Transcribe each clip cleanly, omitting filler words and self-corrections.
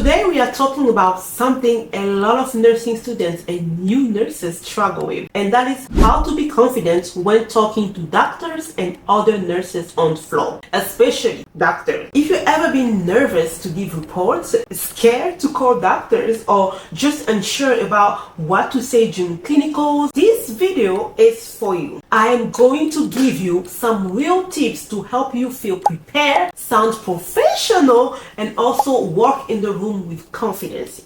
Today we are talking about something a lot of nursing students and new nurses struggle with, and that is how to be confident when talking to doctors and other nurses on the floor, especially doctors. If you've ever been nervous to give reports, scared to call doctors, or just unsure about what to say during clinicals, this video is for you. I am going to give you some real tips to help you feel prepared, sound professional, and also walk in the room with confidence.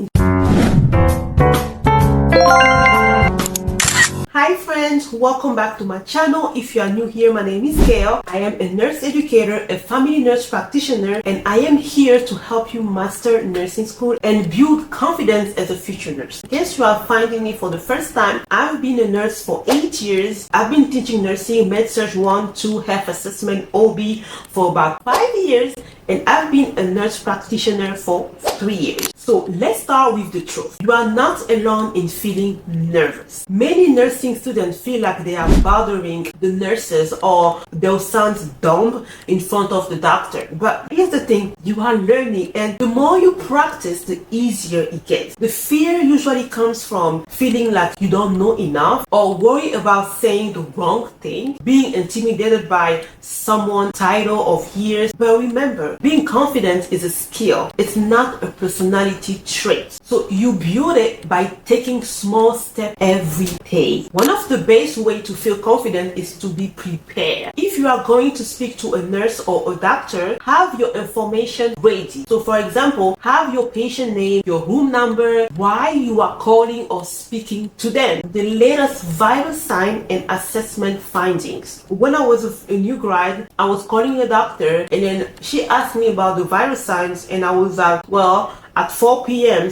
Hi friends, welcome back to my channel. If you are new here, my name is Gail. I am a nurse educator, a family nurse practitioner, and I am here to help you master nursing school and build confidence as a future nurse. In case you are finding me for the first time, I've been a nurse for 8 years. I've been teaching nursing, med-surg 1, 2, health assessment, OB for about 5 years, and I've been a nurse practitioner for 3 years. So let's start with the truth. You are not alone in feeling nervous. Many nursing students feel like they are bothering the nurses or they'll sound dumb in front of the doctor. But here's the thing, you are learning, and the more you practice, the easier it gets. The fear usually comes from feeling like you don't know enough or worry about saying the wrong thing, being intimidated by someone's title of years. But remember, being confident is a skill. It's not a personality trait. So you build it by taking small steps every day. One of the best ways to feel confident is to be prepared. If you are going to speak to a nurse or a doctor, have your information ready. So for example, have your patient name, your room number, why you are calling or speaking to them, the latest vital sign and assessment findings. When I was a new grad, I was calling a doctor and then she asked me about the vital signs, and I was like, well, at 4 p.m.,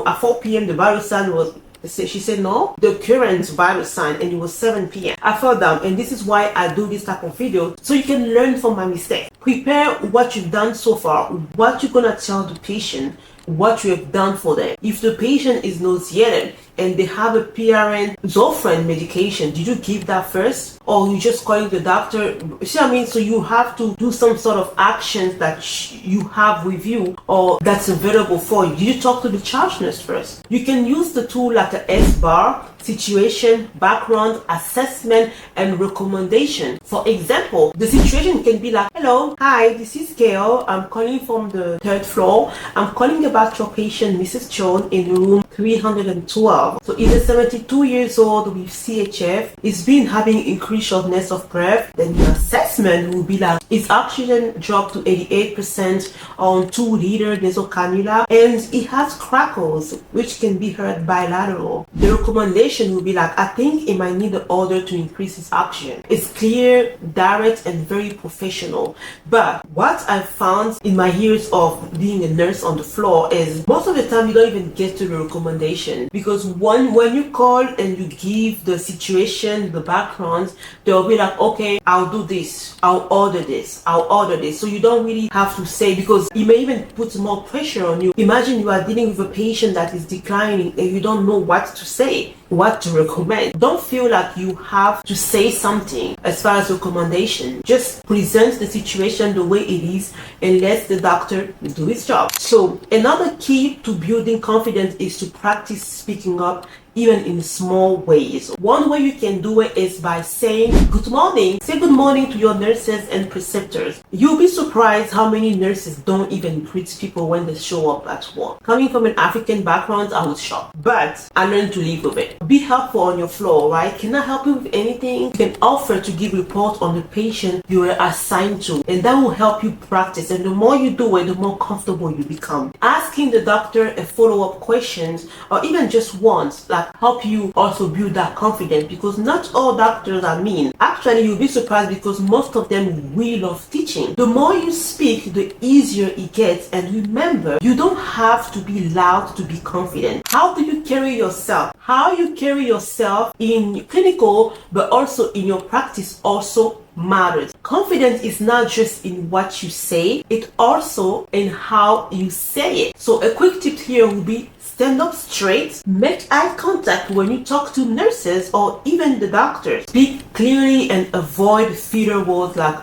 at 4 p.m. the vital sign was, she said, no, the current vital sign, and it was 7 p.m. I fell down, and this is why I do this type of video, so you can learn from my mistakes. Prepare what you've done so far, what you're gonna tell the patient, what you have done for them. If the patient is nauseated and they have a PRN Zofran medication, did you give that first, or you just calling the doctor? See what I mean? So you have to do some sort of actions that you have with you or that's available for you. Did you talk to the charge nurse first? You can use the tool like a S-bar, situation, background, assessment, and recommendation. For example, the situation can be like, hello, hi, this is Gail. I'm calling from the 3rd floor. I'm calling about your patient, Mrs. Chon, in room 312. So he's 72 years old with CHF. He's been having increased shortness of breath. Then the assessment will be like, his oxygen dropped to 88% on 2-liter nasal cannula, and he has crackles, which can be heard bilateral. The recommendation will be like, I think he might need the order to increase his oxygen. It's clear, direct, and very professional. But what I've found in my years of being a nurse on the floor is most of the time you don't even get to the recommendation, because when you call and you give the situation, the background, they'll be like, okay, I'll do this, I'll order this, I'll order this. So you don't really have to say, because it may even put more pressure on you. Imagine you are dealing with a patient that is declining and you don't know what to say, what to recommend. Don't feel like you have to say something as far as recommendation. Just present the situation the way it is and let the doctor do his job. So another key to building confidence is to practice speaking up, even in small ways. One way you can do it is by saying good morning. Say good morning to your nurses and preceptors. You'll be surprised how many nurses don't even greet people when they show up at work. Coming from an African background, I was shocked, but I learned to live with it. Be helpful on your floor, right? Can I help you with anything? You can offer to give report on the patient you were assigned to, and that will help you practice. And the more you do it, the more comfortable you become. Asking the doctor a follow-up questions, or even just once, like help you also build that confidence, because not all doctors are mean. Actually, you'll be surprised because most of them really love teaching. The more you speak, the easier it gets. And remember, you don't have to be loud to be confident. How do you carry yourself? How you carry yourself in clinical, but also in your practice also matters. Confidence is not just in what you say, it's also in how you say it. So a quick tip here will be stand up straight, make eye contact when you talk to nurses or even the doctors. Speak clearly and avoid filler words like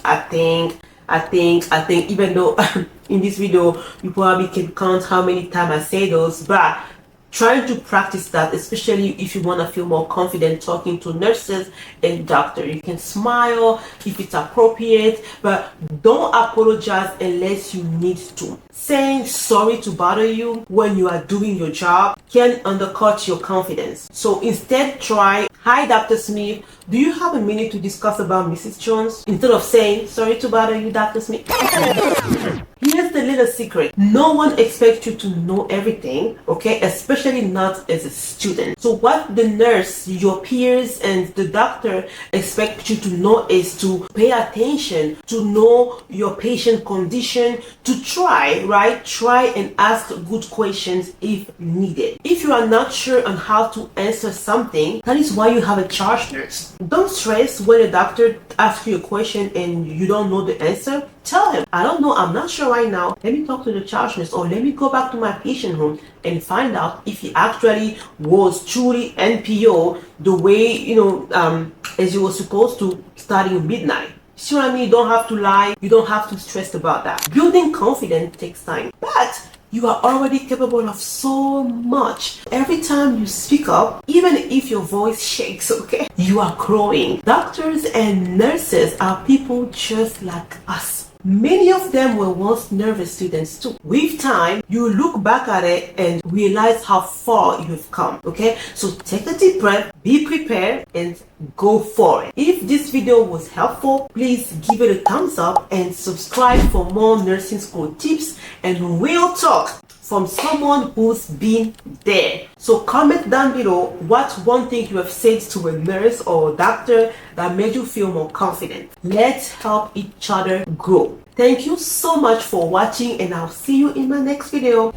I think, I think even though in this video you probably can count how many times I say those, but trying to practice that, especially if you want to feel more confident talking to nurses and doctors. You can smile if it's appropriate, but don't apologize unless you need to. Saying sorry to bother you when you are doing your job can undercut your confidence. So instead try, "Hi Dr. Smith, do you have a minute to discuss about Mrs. Jones?" Instead of saying, "Sorry to bother you, Dr. Smith." Here's the little secret. No one expects you to know everything, okay? Especially not as a student. So what the nurse, your peers, and the doctor expect you to know is to pay attention, to know your patient condition, to try, right? Try and ask good questions if needed. If you are not sure on how to answer something, that is why you have a charge nurse. Don't stress when a doctor asks you a question and you don't know the answer. Tell him, "I don't know, I'm not sure right now. Let me talk to the charge nurse, or let me go back to my patient room and find out if he actually was truly NPO the way, as you were supposed to starting midnight." See what I mean? You don't have to lie. You don't have to stress about that. Building confidence takes time, but you are already capable of so much. Every time you speak up, even if your voice shakes, okay, you are growing. Doctors and nurses are people just like us. Many of them were once nervous students too. With time, you look back at it and realize how far you've come, okay? So take a deep breath, be prepared, and go for it. If this video was helpful, please give it a thumbs up and subscribe for more nursing school tips and real talk from someone who's been there. So comment down below what one thing you have said to a nurse or doctor that made you feel more confident. Let's help each other grow. Thank you so much for watching, and I'll see you in my next video.